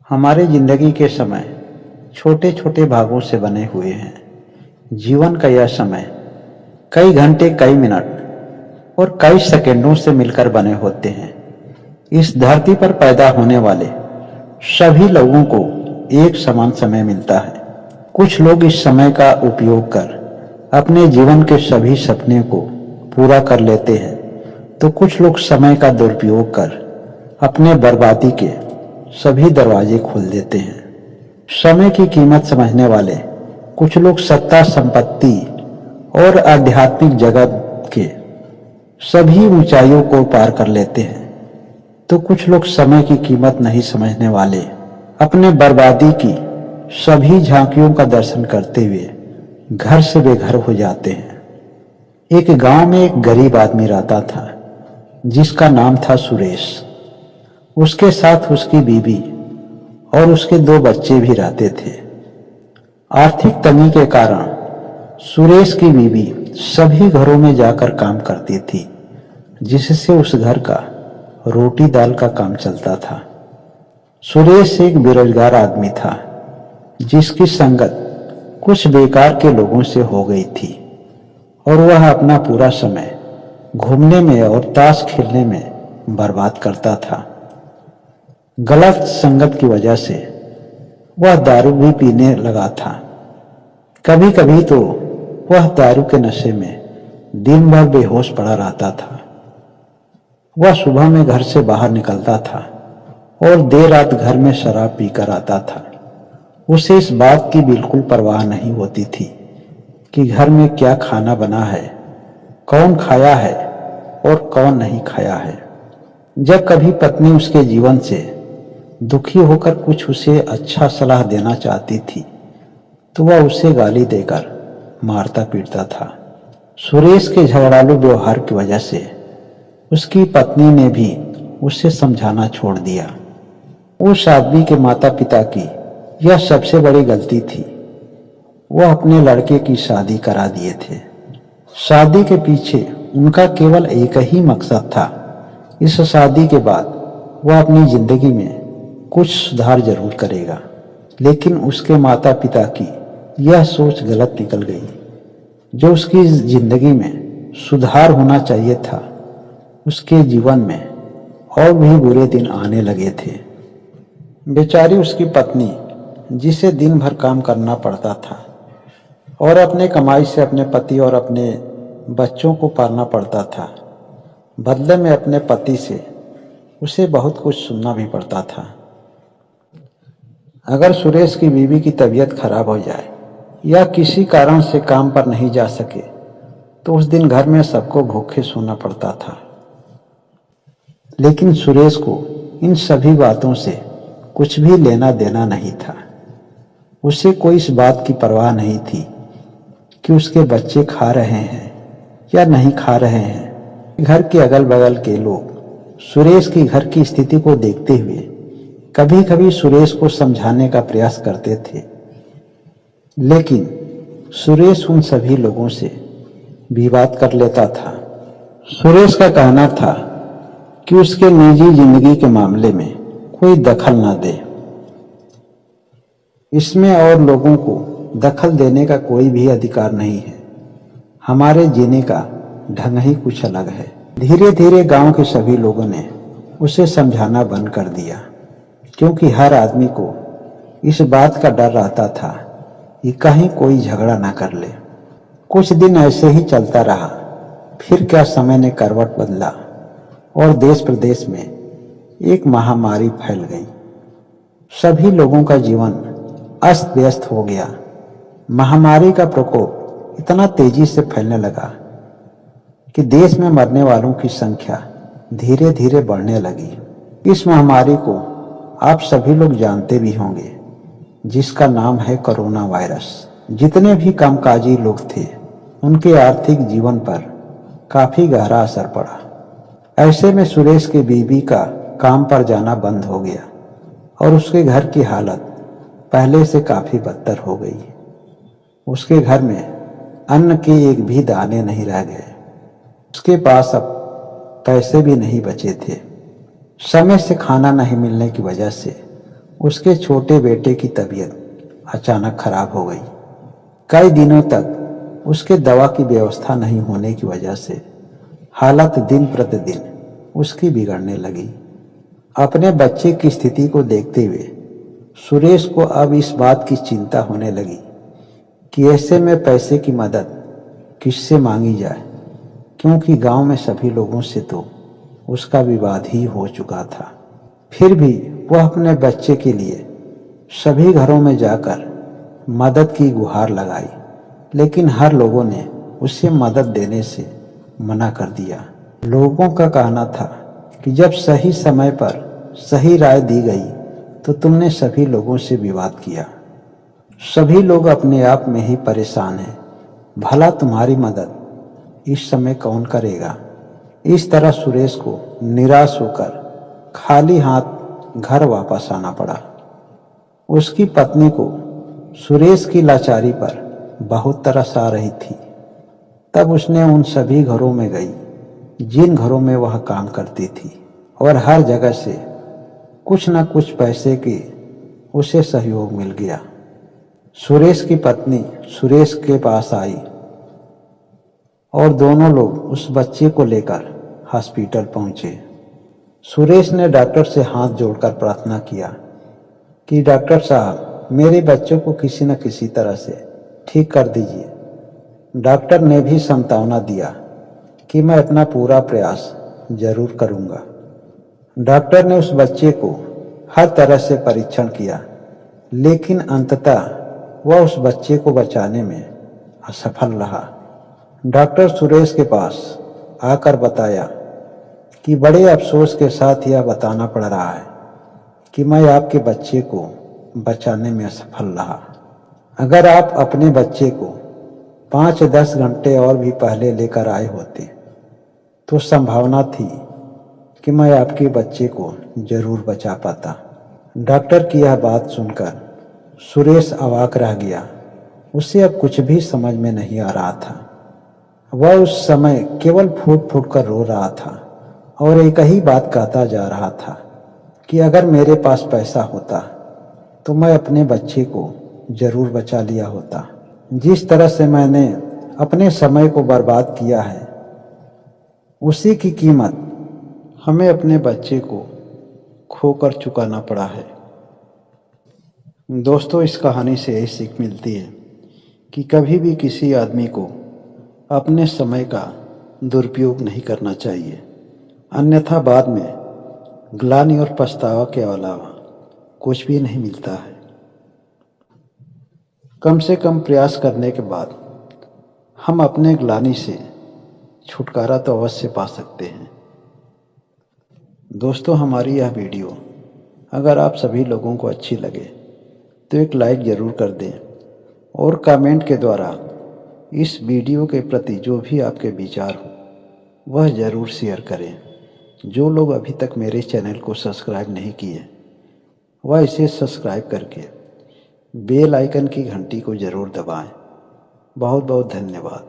हमारी जिंदगी के समय छोटे छोटे भागों से बने हुए हैं। जीवन का यह समय कई घंटे, कई मिनट और कई सेकंडों से मिलकर बने होते हैं। इस धरती पर पैदा होने वाले सभी लोगों को एक समान समय मिलता है। कुछ लोग इस समय का उपयोग कर अपने जीवन के सभी सपने को पूरा कर लेते हैं, तो कुछ लोग समय का दुरुपयोग कर अपने बर्बादी के सभी दरवाजे खोल देते हैं। समय की कीमत समझने वाले कुछ लोग सत्ता, संपत्ति और आध्यात्मिक जगत के सभी ऊंचाइयों को पार कर लेते हैं, तो कुछ लोग समय की कीमत नहीं समझने वाले अपने बर्बादी की सभी झांकियों का दर्शन करते हुए घर से बेघर हो जाते हैं। एक गांव में एक गरीब आदमी रहता था जिसका नाम था सुरेश। उसके साथ उसकी बीवी और उसके 2 बच्चे भी रहते थे। आर्थिक तंगी के कारण सुरेश की बीवी सभी घरों में जाकर काम करती थी, जिससे उस घर का रोटी दाल का काम चलता था। सुरेश एक बेरोजगार आदमी था जिसकी संगत कुछ बेकार के लोगों से हो गई थी और वह अपना पूरा समय घूमने में और ताश खेलने में बर्बाद करता था। गलत संगत की वजह से वह दारू भी पीने लगा था। कभी कभी तो वह दारू के नशे में दिन भर बेहोश पड़ा रहता था। वह सुबह में घर से बाहर निकलता था और देर रात घर में शराब पीकर आता था। उसे इस बात की बिल्कुल परवाह नहीं होती थी कि घर में क्या खाना बना है, कौन खाया है और कौन नहीं खाया है। जब कभी पत्नी उसके जीवन से दुखी होकर कुछ उसे अच्छा सलाह देना चाहती थी, तो वह उसे गाली देकर मारता पीटता था। सुरेश के झगड़ालू व्यवहार की वजह से उसकी पत्नी ने भी उसे समझाना छोड़ दिया। उस आदमी के माता पिता की यह सबसे बड़ी गलती थी। वह अपने लड़के की शादी करा दिए थे। शादी के पीछे उनका केवल एक ही मकसद था। इस शादी के बाद वह अपनी जिंदगी में कुछ सुधार जरूर करेगा, लेकिन उसके माता पिता की यह सोच गलत निकल गई। जो उसकी जिंदगी में सुधार होना चाहिए था, उसके जीवन में और भी बुरे दिन आने लगे थे। बेचारी उसकी पत्नी, जिसे दिन भर काम करना पड़ता था और अपने कमाई से अपने पति और अपने बच्चों को पालना पड़ता था, बदले में अपने पति से उसे बहुत कुछ सुनना भी पड़ता था। अगर सुरेश की बीवी की तबीयत खराब हो जाए या किसी कारण से काम पर नहीं जा सके, तो उस दिन घर में सबको भूखे सोना पड़ता था। लेकिन सुरेश को इन सभी बातों से कुछ भी लेना देना नहीं था। उसे कोई इस बात की परवाह नहीं थी कि उसके बच्चे खा रहे हैं या नहीं खा रहे हैं। घर के अगल बगल के लोग सुरेश की घर की स्थिति को देखते हुए कभी कभी सुरेश को समझाने का प्रयास करते थे, लेकिन सुरेश उन सभी लोगों से विवाद कर लेता था। सुरेश का कहना था कि उसके निजी जिंदगी के मामले में कोई दखल ना दे। इसमें और लोगों को दखल देने का कोई भी अधिकार नहीं है। हमारे जीने का ढंग ही कुछ अलग है। धीरे धीरे गांव के सभी लोगों ने उसे समझाना बंद कर दिया, क्योंकि हर आदमी को इस बात का डर रहता था कि कहीं कोई झगड़ा ना कर ले। कुछ दिन ऐसे ही चलता रहा। फिर क्या समय ने करवट बदला और देश प्रदेश में एक महामारी फैल गई। सभी लोगों का जीवन अस्त व्यस्त हो गया। महामारी का प्रकोप इतना तेजी से फैलने लगा कि देश में मरने वालों की संख्या धीरे धीरे बढ़ने लगी। इस महामारी को आप सभी लोग जानते भी होंगे, जिसका नाम है कोरोना वायरस। जितने भी कामकाजी लोग थे, उनके आर्थिक जीवन पर काफी गहरा असर पड़ा। ऐसे में सुरेश की बीवी का काम पर जाना बंद हो गया और उसके घर की हालत पहले से काफी बदतर हो गई। उसके घर में अन्न के एक भी दाने नहीं रह गए। उसके पास अब पैसे भी नहीं बचे थे। समय से खाना नहीं मिलने की वजह से उसके छोटे बेटे की तबीयत अचानक खराब हो गई। कई दिनों तक उसके दवा की व्यवस्था नहीं होने की वजह से हालत दिन प्रतिदिन उसकी बिगड़ने लगी। अपने बच्चे की स्थिति को देखते हुए सुरेश को अब इस बात की चिंता होने लगी कि ऐसे में पैसे की मदद किससे मांगी जाए, क्योंकि गांव में सभी लोगों से तो उसका विवाद ही हो चुका था। फिर भी वह अपने बच्चे के लिए सभी घरों में जाकर मदद की गुहार लगाई, लेकिन हर लोगों ने उसे मदद देने से मना कर दिया। लोगों का कहना था कि जब सही समय पर सही राय दी गई तो तुमने सभी लोगों से विवाद किया। सभी लोग अपने आप में ही परेशान हैं, भला तुम्हारी मदद इस समय कौन करेगा। इस तरह सुरेश को निराश होकर खाली हाथ घर वापस आना पड़ा। उसकी पत्नी को सुरेश की लाचारी पर बहुत तरस आ रही थी। तब उसने उन सभी घरों में गई जिन घरों में वह काम करती थी, और हर जगह से कुछ न कुछ पैसे की उसे सहयोग मिल गया। सुरेश की पत्नी सुरेश के पास आई और दोनों लोग उस बच्चे को लेकर हॉस्पिटल पहुंचे। सुरेश ने डॉक्टर से हाथ जोड़कर प्रार्थना किया कि डॉक्टर साहब, मेरे बच्चों को किसी न किसी तरह से ठीक कर दीजिए। डॉक्टर ने भी सांत्वना दिया कि मैं अपना पूरा प्रयास जरूर करूंगा। डॉक्टर ने उस बच्चे को हर तरह से परीक्षण किया, लेकिन अंततः वह उस बच्चे को बचाने में असफल रहा। डॉक्टर सुरेश के पास आकर बताया कि बड़े अफसोस के साथ यह बताना पड़ रहा है कि मैं आपके बच्चे को बचाने में असफल रहा। अगर आप अपने बच्चे को 5-10 घंटे और भी पहले लेकर आए होते तो संभावना थी कि मैं आपके बच्चे को जरूर बचा पाता। डॉक्टर की यह बात सुनकर सुरेश अवाक रह गया। उसे अब कुछ भी समझ में नहीं आ रहा था। वह उस समय केवल फूट फूट कर रो रहा था और एक ही बात कहता जा रहा था कि अगर मेरे पास पैसा होता तो मैं अपने बच्चे को जरूर बचा लिया होता। जिस तरह से मैंने अपने समय को बर्बाद किया है, उसी की कीमत हमें अपने बच्चे को खोकर चुकाना पड़ा है। दोस्तों, इस कहानी से यही सीख मिलती है कि कभी भी किसी आदमी को अपने समय का दुरुपयोग नहीं करना चाहिए, अन्यथा बाद में ग्लानि और पछतावा के अलावा कुछ भी नहीं मिलता है। कम से कम प्रयास करने के बाद हम अपने ग्लानि से छुटकारा तो अवश्य पा सकते हैं। दोस्तों, हमारी यह वीडियो अगर आप सभी लोगों को अच्छी लगे तो एक लाइक ज़रूर कर दें और कमेंट के द्वारा इस वीडियो के प्रति जो भी आपके विचार हो वह ज़रूर शेयर करें। जो लोग अभी तक मेरे चैनल को सब्सक्राइब नहीं किए वह इसे सब्सक्राइब करके बेल आइकन की घंटी को ज़रूर दबाएं। बहुत बहुत धन्यवाद।